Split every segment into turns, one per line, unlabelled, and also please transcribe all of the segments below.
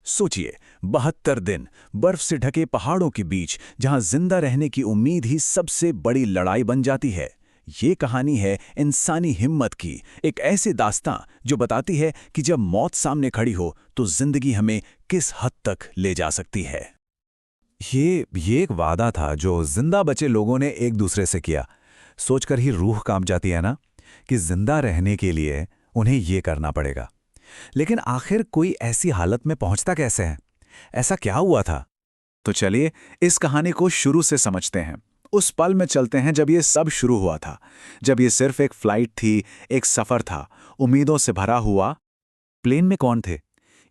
सोचिए, 72 दिन बर्फ से ढके पहाड़ों के बीच जहां जिंदा रहने की उम्मीद ही सबसे बड़ी लड़ाई बन जाती है। ये कहानी है इंसानी हिम्मत की, एक ऐसी दास्तां जो बताती है कि जब मौत सामने खड़ी हो तो जिंदगी हमें किस हद तक ले जा सकती है।
ये एक वादा था जो जिंदा बचे लोगों ने एक दूसरे से किया। सोचकर ही रूह कांप जाती है ना, कि जिंदा रहने के लिए उन्हें ये करना पड़ेगा। लेकिन आखिर कोई ऐसी हालत में पहुंचता कैसे है? ऐसा क्या हुआ था?
तो चलिए इस कहानी को शुरू से समझते हैं। उस पल में चलते हैं जब ये सब शुरू हुआ था, जब ये सिर्फ एक फ्लाइट थी, एक सफर था, उम्मीदों से भरा हुआ।
प्लेन में कौन थे?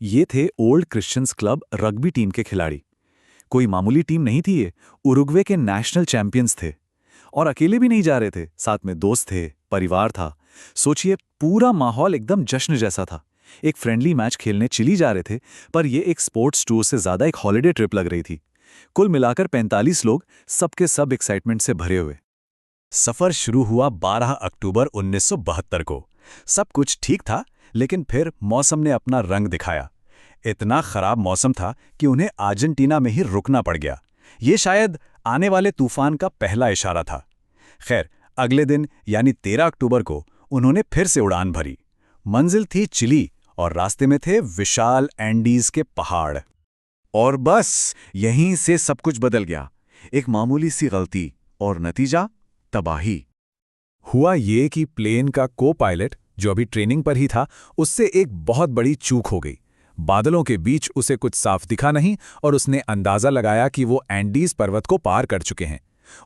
ये थे old Christians club rugby team के खिलाड़ी। कोई मामूली टीम नहीं थी ये, उरुग्वे के नेशनल चैंपियंस थे। और अकेले भी नहीं जा रहे थे, साथ में दोस्त थे, परिवार था। सोचिए, पूरा माहौल एकदम जश्न जैसा था। एक फ्रेंडली मैच खेलने चिली जा रहे थे, पर यह एक स्पोर्ट्स टूर से ज्यादा एक हॉलिडे ट्रिप लग रही थी। कुल मिलाकर 45 लोग, सबके सब एक्साइटमेंट से भरे हुए।
सफर शुरू हुआ 12 अक्टूबर 1972 को। सब कुछ ठीक था, लेकिन फिर मौसम ने अपना रंग दिखाया। इतना खराब मौसम था कि उन्हें अर्जेंटीना में ही रुकना पड़ गया। ये शायद आने वाले तूफान का पहला इशारा था। खैर, अगले दिन यानी 13 अक्टूबर को उन्होंने फिर से उड़ान भरी। मंजिल थी चिली और रास्ते में थे विशाल एंडीज के पहाड़। और बस यहीं से सब कुछ बदल गया। एक मामूली सी गलती और नतीजा तबाही।
हुआ ये कि प्लेन का को पायलट, जो अभी ट्रेनिंग पर ही था, उससे एक बहुत बड़ी चूक हो गई। बादलों के बीच उसे कुछ साफ दिखा नहीं और उसने अंदाजा लगाया कि वो एंडीज पर्वत को पार कर चुके हैं।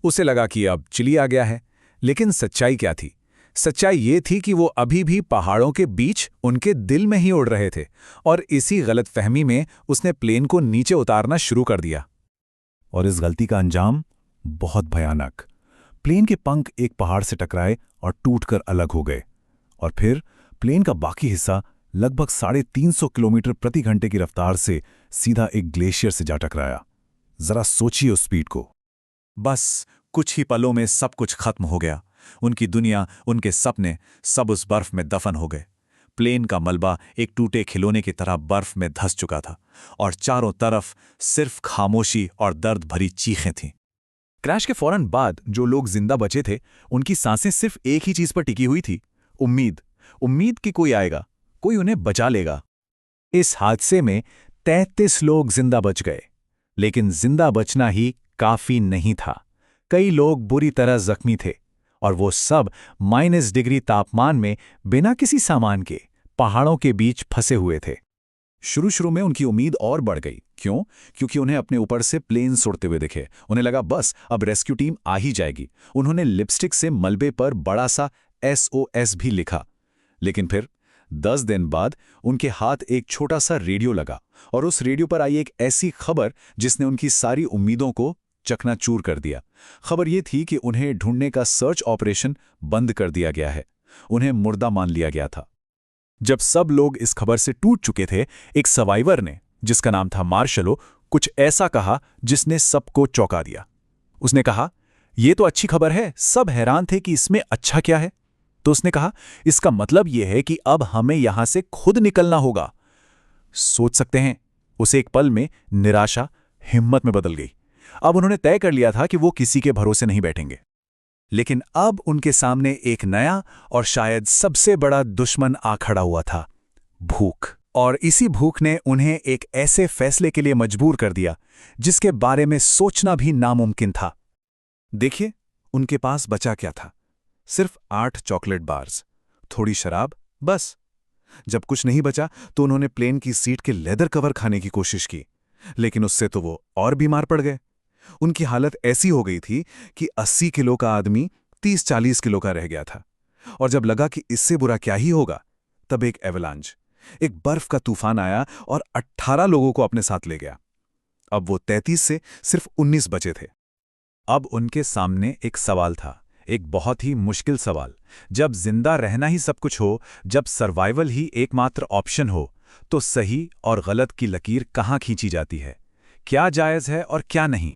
उसे लगा कि अब चिली आ गया है। लेकिन सच्चाई क्या थी? सच्चाई ये थी कि वो अभी भी पहाड़ों के बीच उनके दिल में ही उड़ रहे थे, और इसी गलतफहमी में उसने प्लेन को नीचे उतारना शुरू कर दिया। और इस गलती का अंजाम बहुत भयानक। प्लेन के पंख एक पहाड़ से टकराए और टूटकर अलग हो गए। और फिर प्लेन का बाकी हिस्सा लगभग 350 किलोमीटर प्रति घंटे की रफ्तार से सीधा एक ग्लेशियर से जा टकराया। जरा सोचिए उस स्पीड को।
बस कुछ ही पलों में सब कुछ खत्म हो गया। उनकी दुनिया, उनके सपने, सब उस बर्फ में दफन हो गए। प्लेन का मलबा एक टूटे खिलौने की तरह बर्फ में धंस चुका था, और चारों तरफ सिर्फ खामोशी और दर्द भरी चीखें थीं।
क्रैश के फौरन बाद जो लोग जिंदा बचे थे, उनकी सांसें सिर्फ एक ही चीज पर टिकी हुई थी, उम्मीद। उम्मीद कि कोई आएगा, कोई उन्हें बचा लेगा। इस हादसे में 33 लोग जिंदा बच गए। लेकिन जिंदा बचना ही काफी नहीं था। कई लोग बुरी तरह जख्मी थे, और वो सब -डिग्री तापमान में बिना किसी सामान के पहाड़ों के बीच फंसे हुए थे।
शुरू में उनकी उम्मीद और बढ़ गई। क्यों? क्योंकि उन्हें अपने ऊपर से प्लेन्स उड़ते हुए दिखे। उन्हें लगा बस अब रेस्क्यू टीम आ ही जाएगी। उन्होंने लिपस्टिक से मलबे पर बड़ा सा SOS भी लिखा। लेकिन फिर 10 दिन बाद उनके हाथ एक छोटा सा रेडियो लगा, और उस रेडियो पर आई एक ऐसी खबर जिसने उनकी सारी उम्मीदों को चकनाचूर कर दिया। खबर ये थी कि उन्हें ढूंढने का सर्च ऑपरेशन बंद कर दिया गया है। उन्हें मुर्दा मान लिया गया था।
जब सब लोग इस खबर से टूट चुके थे, एक सर्वाइवर ने, जिसका नाम था मार्शलो, कुछ ऐसा कहा जिसने सबको चौंका दिया। उसने कहा, यह तो अच्छी खबर है। सब हैरान थे कि इसमें अच्छा क्या है। तो उसने कहा, इसका मतलब यह है कि अब हमें यहां से खुद निकलना होगा। सोच सकते हैं, उसे एक पल में निराशा हिम्मत में बदल गई। अब उन्होंने तय कर लिया था कि वो किसी के भरोसे नहीं बैठेंगे।
लेकिन अब उनके सामने एक नया और शायद सबसे बड़ा दुश्मन आ खड़ा हुआ था, भूख। और इसी भूख ने उन्हें एक ऐसे फैसले के लिए मजबूर कर दिया जिसके बारे में सोचना भी नामुमकिन था। देखिए, उनके पास बचा क्या था? सिर्फ 8 चॉकलेट बार्स, थोड़ी शराब, बस। जब कुछ नहीं बचा तो उन्होंने प्लेन की सीट के लेदर कवर खाने की कोशिश की, लेकिन उससे तो वो और बीमार पड़ गए। उनकी हालत ऐसी हो गई थी कि 80 किलो का आदमी 30-40 किलो का रह गया था। और जब लगा कि इससे बुरा क्या ही होगा, तब एक एवलांच, एक बर्फ का तूफान आया और 18 लोगों को अपने साथ ले गया। अब वो 33 से सिर्फ 19 बचे थे। अब उनके सामने एक सवाल था, एक बहुत ही मुश्किल सवाल। जब जिंदा रहना ही सब कुछ हो, जब सर्वाइवल ही एकमात्र ऑप्शन हो, तो सही और गलत की लकीर कहाँ खींची जाती है? क्या जायज है और क्या नहीं?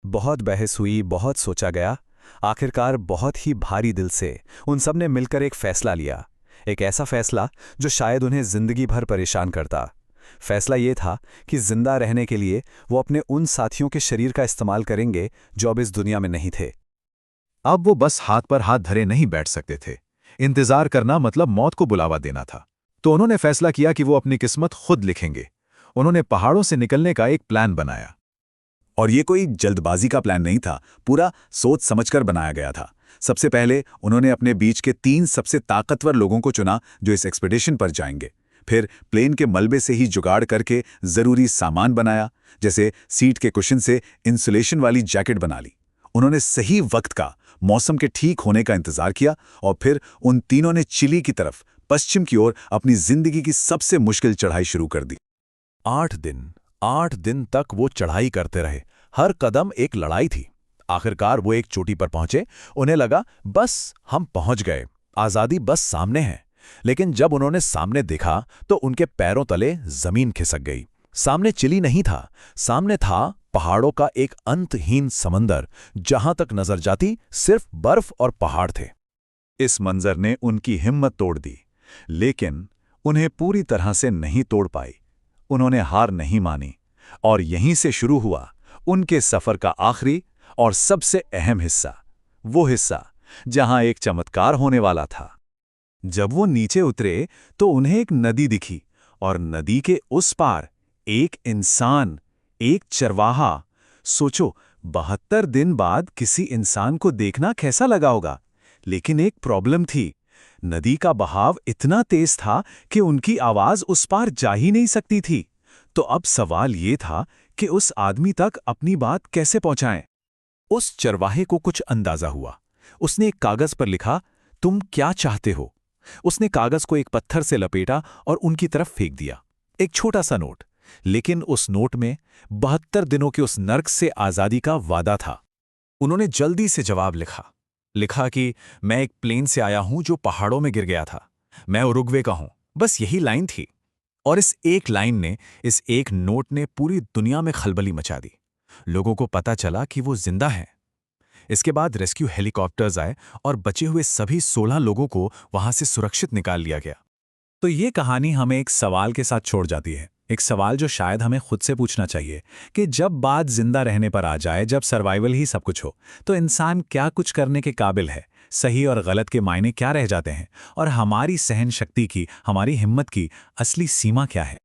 बहुत बहस हुई, बहुत सोचा गया। आखिरकार बहुत ही भारी दिल से उन सब ने मिलकर एक फैसला लिया। एक ऐसा फैसला जो शायद उन्हें जिंदगी भर परेशान करता।
फैसला ये था कि जिंदा रहने के लिए वो अपने उन साथियों के शरीर का इस्तेमाल करेंगे जो अब इस दुनिया में नहीं थे।
अब वो बस हाथ पर हाथ धरे नहीं बैठ सकते थे। इंतजार करना मतलब मौत को बुलावा देना था। तो उन्होंने फैसला किया कि वो अपनी किस्मत खुद लिखेंगे। उन्होंने पहाड़ों से निकलने का एक प्लान बनाया। और ये कोई जल्दबाजी का प्लान नहीं था, पूरा सोच समझकर बनाया गया था। सबसे पहले उन्होंने अपने बीच के 3 सबसे ताकतवर लोगों को चुना जो इस एक्सपीडिशन पर जाएंगे। फिर प्लेन के मलबे से ही जुगाड़ करके जरूरी सामान बनाया, जैसे सीट के कुशन से इंसुलेशन वाली जैकेट बना ली। उन्होंने सही वक्त का, मौसम के ठीक होने का इंतजार किया और फिर उन तीनों ने चिली की तरफ, पश्चिम की ओर अपनी जिंदगी की सबसे मुश्किल चढ़ाई शुरू कर दी।
8 दिन तक वो चढ़ाई करते रहे। हर कदम एक लड़ाई थी। आखिरकार वो एक चोटी पर पहुंचे। उन्हें लगा बस हम पहुंच गए, आजादी बस सामने है। लेकिन जब उन्होंने सामने देखा तो उनके पैरों तले जमीन खिसक गई। सामने चिली नहीं था, सामने था पहाड़ों का एक अंतहीन समंदर। जहां तक नजर जाती सिर्फ बर्फ और पहाड़ थे।
इस मंजर ने उनकी हिम्मत तोड़ दी, लेकिन उन्हें पूरी तरह से नहीं तोड़ पाई। उन्होंने हार नहीं मानी और यहीं से शुरू हुआ उनके सफर का आखिरी और सबसे अहम हिस्सा, वो हिस्सा जहां एक चमत्कार होने वाला था। जब वो नीचे उतरे तो उन्हें एक नदी दिखी और नदी के उस पार एक इंसान, एक चरवाहा। सोचो, 72 दिन बाद किसी इंसान को देखना कैसा लगा होगा। लेकिन एक प्रॉब्लम थी, नदी का बहाव इतना तेज था कि उनकी आवाज उस पार जा ही नहीं सकती थी। तो अब सवाल ये था कि उस आदमी तक अपनी बात कैसे पहुंचाएं।
उस चरवाहे को कुछ अंदाजा हुआ। उसने एक कागज पर लिखा, तुम क्या चाहते हो? उसने कागज को एक पत्थर से लपेटा और उनकी तरफ फेंक दिया। एक छोटा सा नोट, लेकिन उस नोट में 72 दिनों के उस नर्क से आजादी का वादा था। उन्होंने जल्दी से जवाब लिखा कि मैं एक प्लेन से आया हूं जो पहाड़ों में गिर गया था। मैं उरुग्वे का हूं। बस यही लाइन थी। और इस एक लाइन ने, इस एक नोट ने पूरी दुनिया में खलबली मचा दी। लोगों को पता चला कि वो जिंदा हैं। इसके बाद रेस्क्यू हेलीकॉप्टर्स आए और बचे हुए सभी 16 लोगों को वहां से सुरक्षित निकाल लिया गया।
तो ये कहानी हमें एक सवाल के साथ छोड़ जाती है, एक सवाल जो शायद हमें खुद से पूछना चाहिए कि जब बात जिंदा रहने पर आ जाए, जब सर्वाइवल ही सब कुछ हो, तो इंसान क्या कुछ करने के काबिल है? सही और गलत के मायने क्या रह जाते हैं? और हमारी सहन शक्ति की, हमारी हिम्मत की असली सीमा क्या है?